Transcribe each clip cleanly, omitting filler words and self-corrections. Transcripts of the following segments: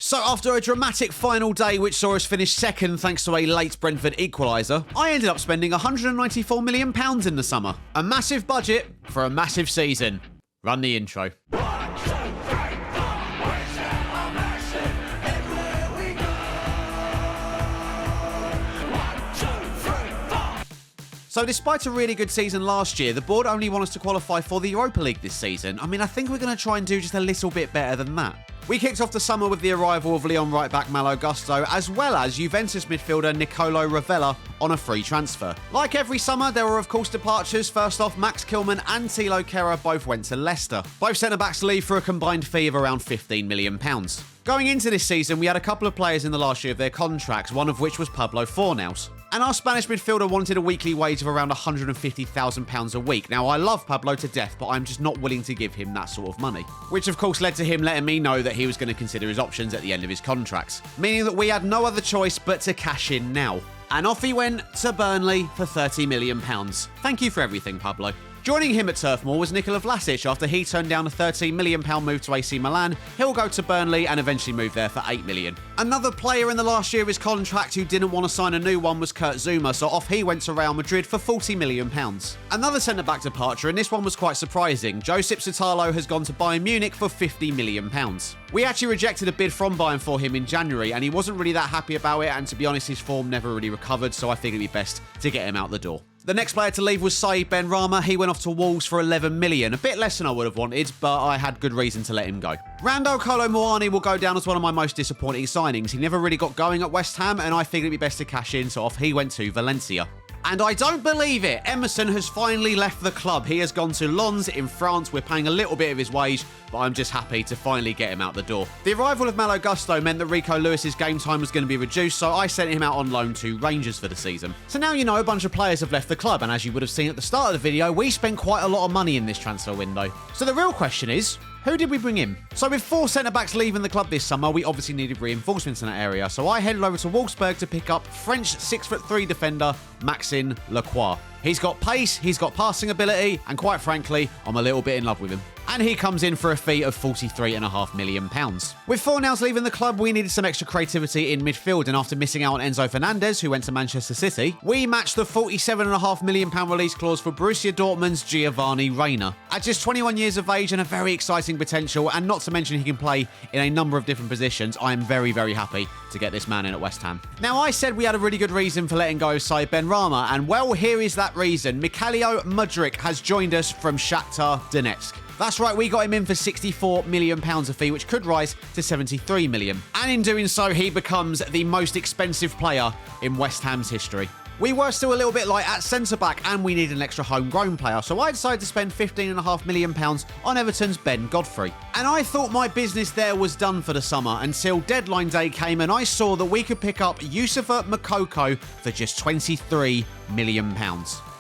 So after a dramatic final day which saw us finish second thanks to a late Brentford equaliser, I ended up spending £194 million in the summer. A massive budget for a massive season. Run the intro. So despite a really good season last year, the board only want us to qualify for the Europa League this season. I mean, I think we're going to try and do just a little bit better than that. We kicked off the summer with the arrival of Lyon right-back Malo Gusto, as well as Juventus midfielder Nicolo Ravella on a free transfer. Like every summer, there were of course departures. First off, Max Kilman and Thilo Kehrer both went to Leicester. Both centre-backs leave for a combined fee of around £15 million. Going into this season, we had a couple of players in the last year of their contracts, one of which was Pablo Fornals. And our Spanish midfielder wanted a weekly wage of around £150,000 a week. Now, I love Pablo to death, but I'm just not willing to give him that sort of money. Which, of course, led to him letting me know that he was going to consider his options at the end of his contracts. Meaning that we had no other choice but to cash in now. And off he went to Burnley for £30 million. Thank you for everything, Pablo. Joining him at Turf Moor was Nikola Vlasic after he turned down a £13 million move to AC Milan. He'll go to Burnley and eventually move there for £8 million. Another player in the last year of his contract who didn't want to sign a new one was Kurt Zouma, so off he went to Real Madrid for £40 million. Another centre-back departure, and this one was quite surprising. Josip Sutalo has gone to Bayern Munich for £50 million. We actually rejected a bid from Bayern for him in January, and he wasn't really that happy about it, and to be honest, his form never really recovered, so I figured it'd be best to get him out the door. The next player to leave was Saïd Benrahma. He went off to Wolves for £11 million, a bit less than I would have wanted, but I had good reason to let him go. Rando Kolo Muani will go down as one of my most disappointing signings. He never really got going at West Ham, and I figured it'd be best to cash in, so off he went to Valencia. And I don't believe it, Emerson has finally left the club. He has gone to Lens in France. We're paying a little bit of his wage, but I'm just happy to finally get him out the door. The arrival of Malo Gusto meant that Rico Lewis's game time was going to be reduced, so I sent him out on loan to Rangers for the season. So now you know a bunch of players have left the club, and as you would have seen at the start of the video, we spent quite a lot of money in this transfer window. So the real question is, who did we bring in? So with 4 centre-backs leaving the club this summer, we obviously needed reinforcements in that area, so I headed over to Wolfsburg to pick up French 6'3" defender Maxime Lacroix. He's got pace, he's got passing ability, and quite frankly, I'm a little bit in love with him. And he comes in for a fee of £43.5 million. With Fornals leaving the club, we needed some extra creativity in midfield, and after missing out on Enzo Fernandez, who went to Manchester City, we matched the £47.5 million release clause for Borussia Dortmund's Giovanni Reina. At just 21 years of age and a very exciting potential, and not to mention he can play in a number of different positions, I am very, very happy to get this man in at West Ham. Now, I said we had a really good reason for letting go of Saïd Benrahma, and well, here is that reason. Mikhailo Mudryk has joined us from Shakhtar Donetsk. That's right, we got him in for £64 million a fee, which could rise to £73 million. And in doing so, he becomes the most expensive player in West Ham's history. We were still a little bit light at centre-back, and we needed an extra homegrown player, so I decided to spend £15.5 million on Everton's Ben Godfrey. And I thought my business there was done for the summer until deadline day came, and I saw that we could pick up Youssoufa Moukoko for just £23 million.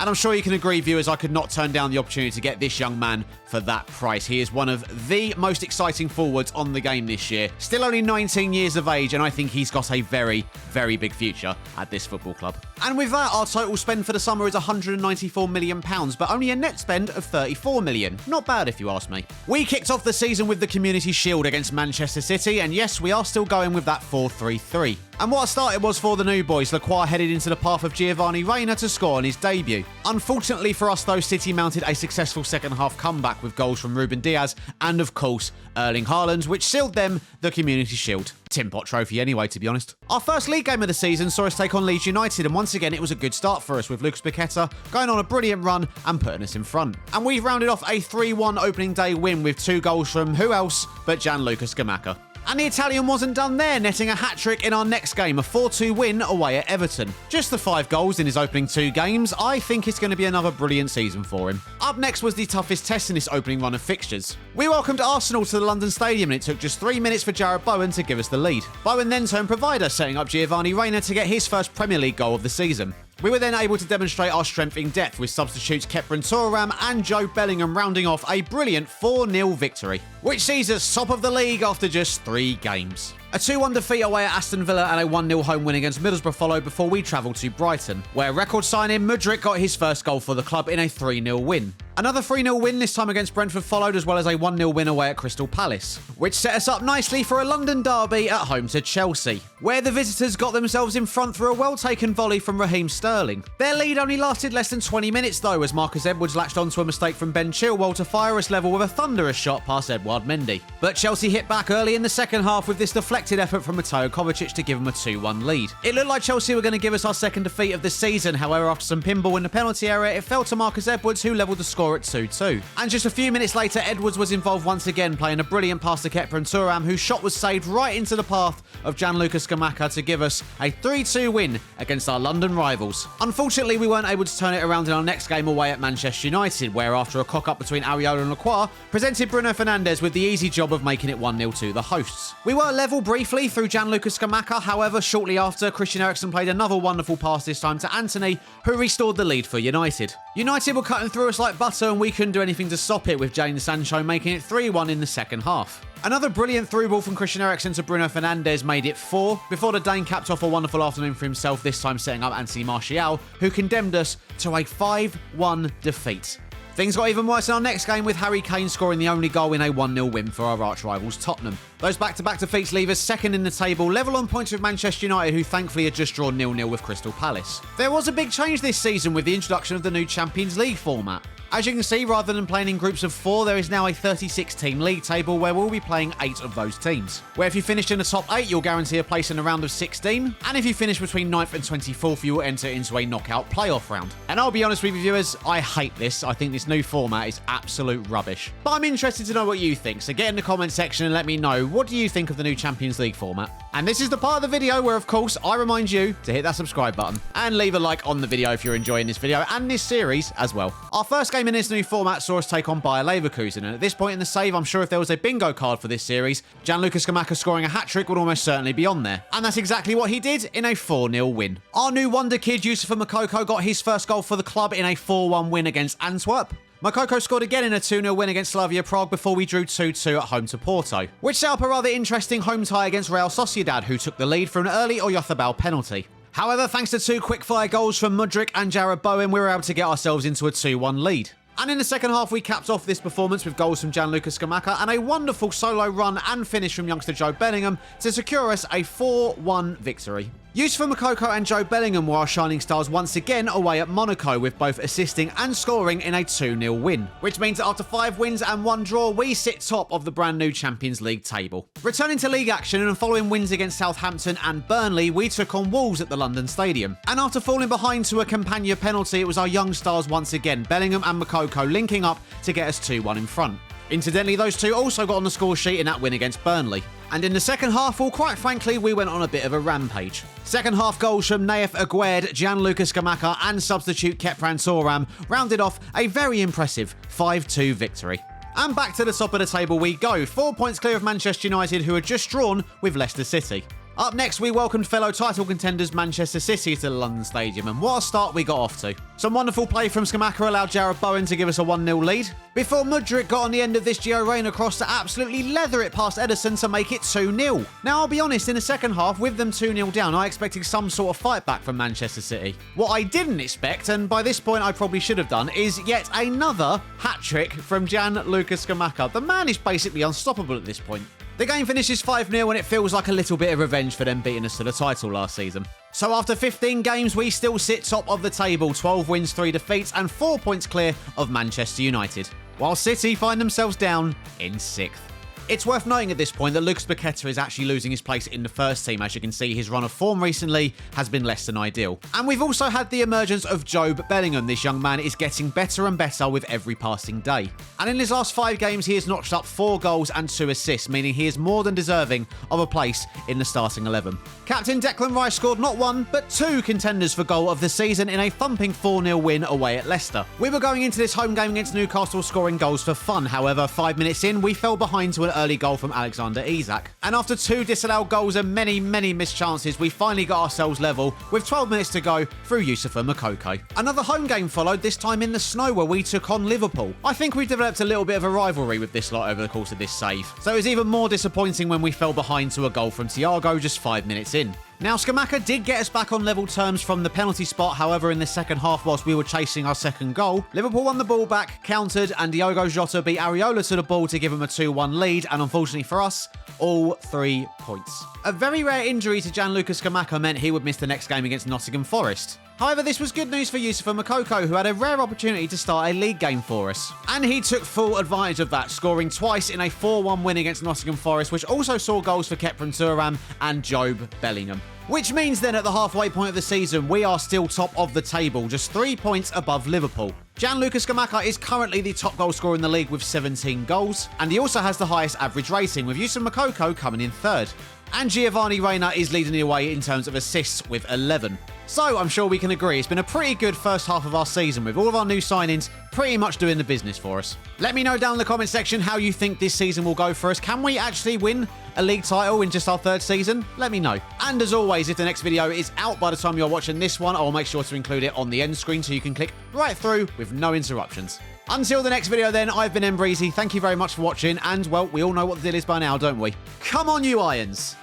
And I'm sure you can agree, viewers, I could not turn down the opportunity to get this young man for that price. He is one of the most exciting forwards on the game this year. Still only 19 years of age, and I think he's got a very, very big future at this football club. And with that, our total spend for the summer is £194 million, but only a net spend of £34 million. Not bad, if you ask me. We kicked off the season with the Community Shield against Manchester City, and yes, we are still going with that 4-3-3. And what started was for the new boys. Lacroix headed into the path of Giovanni Reina to score on his debut. Unfortunately for us, though, City mounted a successful second-half comeback with goals from Ruben Diaz and, of course, Erling Haaland, which sealed them the Community Shield. Tin Pot trophy anyway, to be honest. Our first league game of the season saw us take on Leeds United, and once again, it was a good start for us, with Lucas Paqueta going on a brilliant run and putting us in front. And we've rounded off a 3-1 opening day win with 2 goals from who else but Gianluca Scamacca. And the Italian wasn't done there, netting a hat-trick in our next game, a 4-2 win away at Everton. Just the 5 goals in his opening 2 games, I think it's going to be another brilliant season for him. Up next was the toughest test in this opening run of fixtures. We welcomed Arsenal to the London Stadium, and it took just 3 minutes for Jarrod Bowen to give us the lead. Bowen then turned provider, setting up Giovanni Reina to get his first Premier League goal of the season. We were then able to demonstrate our strength in depth with substitutes Kepren Thuram and Joe Bellingham rounding off a brilliant 4-0 victory, which sees us top of the league after just 3 games. A 2-1 defeat away at Aston Villa and a 1-0 home win against Middlesbrough followed before we travelled to Brighton, where record signing Mudryk got his first goal for the club in a 3-0 win. Another 3-0 win, this time against Brentford, followed, as well as a 1-0 win away at Crystal Palace, which set us up nicely for a London derby at home to Chelsea, where the visitors got themselves in front through a well-taken volley from Raheem Sterling. Their lead only lasted less than 20 minutes though, as Marcus Edwards latched onto a mistake from Ben Chilwell to fire us level with a thunderous shot past Edouard Mendy. But Chelsea hit back early in the second half with this deflected effort from Mateo Kovacic to give them a 2-1 lead. It looked like Chelsea were going to give us our second defeat of the season, however after some pinball in the penalty area it fell to Marcus Edwards, who levelled the score at 2-2. And just a few minutes later, Edwards was involved once again, playing a brilliant pass to Kepa and Thuram, whose shot was saved right into the path of Gianluca Scamacca to give us a 3-2 win against our London rivals. Unfortunately, we weren't able to turn it around in our next game away at Manchester United, where after a cock-up between Areola and Lacroix, presented Bruno Fernandes with the easy job of making it 1-0 to the hosts. We were level briefly through Gianluca Scamacca, however, shortly after, Christian Eriksen played another wonderful pass, this time to Antony, who restored the lead for United. United were cutting through us like butter and we couldn't do anything to stop it, with Jadon Sancho making it 3-1 in the second half. Another brilliant through ball from Christian Eriksen to Bruno Fernandes made it 4, before the Dane capped off a wonderful afternoon for himself, this time setting up Anthony Martial, who condemned us to a 5-1 defeat. Things got even worse in our next game, with Harry Kane scoring the only goal in a 1-0 win for our arch-rivals Tottenham. Those back-to-back defeats leave us second in the table, level on points with Manchester United, who thankfully had just drawn 0-0 with Crystal Palace. There was a big change this season with the introduction of the new Champions League format. As you can see, rather than playing in groups of 4, there is now a 36-team league table where we'll be playing 8 of those teams. Where if you finish in the top 8, you'll guarantee a place in the round of 16, and if you finish between 9th and 24th, you will enter into a knockout playoff round. And I'll be honest with you viewers, I hate this. I think this new format is absolute rubbish. But I'm interested to know what you think, so get in the comment section and let me know, what do you think of the new Champions League format? And this is the part of the video where, of course, I remind you to hit that subscribe button and leave a like on the video if you're enjoying this video and this series as well. Our first game in this new format saw us take on Bayer Leverkusen, and at this point in the save, I'm sure if there was a bingo card for this series, Gianluca Scamacca scoring a hat-trick would almost certainly be on there. And that's exactly what he did in a 4-0 win. Our new wonder kid, Youssoufa Moukoko, got his first goal for the club in a 4-1 win against Antwerp. Moukoko scored again in a 2-0 win against Slavia Prague before we drew 2-2 at home to Porto, which set up a rather interesting home tie against Real Sociedad, who took the lead for an early Oyarzabal penalty. However, thanks to 2 quick-fire goals from Mudryk and Jarrod Bowen, we were able to get ourselves into a 2-1 lead. And in the second half, we capped off this performance with goals from Gianluca Scamacca and a wonderful solo run and finish from youngster Joe Bellingham to secure us a 4-1 victory. Youssoufa Moukoko and Joe Bellingham were our shining stars once again away at Monaco, with both assisting and scoring in a 2-0 win, which means that after 5 wins and 1 draw, we sit top of the brand new Champions League table. Returning to league action and following wins against Southampton and Burnley, we took on Wolves at the London Stadium. And after falling behind to a Campagna penalty, it was our young stars once again, Bellingham and Moukoko, linking up to get us 2-1 in front. Incidentally, those two also got on the score sheet in that win against Burnley. And in the second half, well, quite frankly, we went on a bit of a rampage. Second half goals from Nayef Aguerd, Gianluca Scamacca and substitute Kepa and Thuram rounded off a very impressive 5-2 victory. And back to the top of the table we go, 4 points clear of Manchester United, who had just drawn with Leicester City. Up next, we welcomed fellow title contenders Manchester City to the London Stadium, and what a start we got off to. Some wonderful play from Scamacca allowed Jarrod Bowen to give us a 1-0 lead, before Mudryk got on the end of this Gio Reyna cross to absolutely leather it past Ederson to make it 2-0. Now, I'll be honest, in the second half, with them 2-0 down, I expected some sort of fight back from Manchester City. What I didn't expect, and by this point I probably should have done, is yet another hat-trick from Gianluca Scamacca. The man is basically unstoppable at this point. The game finishes 5-0 and it feels like a little bit of revenge for them beating us to the title last season. So after 15 games, we still sit top of the table, 12 wins, 3 defeats and 4 points clear of Manchester United, while City find themselves down in 6th. It's worth noting at this point that Lucas Paqueta is actually losing his place in the first team. As you can see, his run of form recently has been less than ideal. And we've also had the emergence of Jobe Bellingham. This young man is getting better and better with every passing day. And in his last 5 games, he has notched up 4 goals and 2 assists, meaning he is more than deserving of a place in the starting 11. Captain Declan Rice scored not 1, but 2 contenders for goal of the season in a thumping 4-0 win away at Leicester. We were going into this home game against Newcastle scoring goals for fun. However, 5 minutes in, we fell behind to an early goal from Alexander Isak. And after 2 disallowed goals and many missed chances, we finally got ourselves level with 12 minutes to go through Youssoufa Moukoko. Another home game followed, this time in the snow, where we took on Liverpool. I think we've developed a little bit of a rivalry with this lot over the course of this save, so it was even more disappointing when we fell behind to a goal from Thiago just 5 minutes in. Now, Scamacca did get us back on level terms from the penalty spot. However, in the second half, whilst we were chasing our second goal, Liverpool won the ball back, countered, and Diogo Jota beat Areola to the ball to give him a 2-1 lead, and unfortunately for us, all 3 points. A very rare injury to Gianluca Scamacca meant he would miss the next game against Nottingham Forest. However, this was good news for Youssoufa Moukoko, who had a rare opportunity to start a league game for us. And he took full advantage of that, scoring twice in a 4-1 win against Nottingham Forest, which also saw goals for Khephren Thuram and Jobe Bellingham. Which means then at the halfway point of the season, we are still top of the table, just 3 points above Liverpool. Gianluca Scamacca is currently the top goal scorer in the league with 17 goals, and he also has the highest average rating, with Youssoufa Moukoko coming in third. And Giovanni Reina is leading the way in terms of assists with 11. So I'm sure we can agree it's been a pretty good first half of our season, with all of our new signings pretty much doing the business for us. Let me know down in the comment section how you think this season will go for us. Can we actually win a league title in just our third season? Let me know. And as always, if the next video is out by the time you're watching this one, I will make sure to include it on the end screen so you can click right through with no interruptions. Until the next video then, I've been Embreezy. Thank you very much for watching, and well, we all know what the deal is by now, don't we? Come on, you Irons!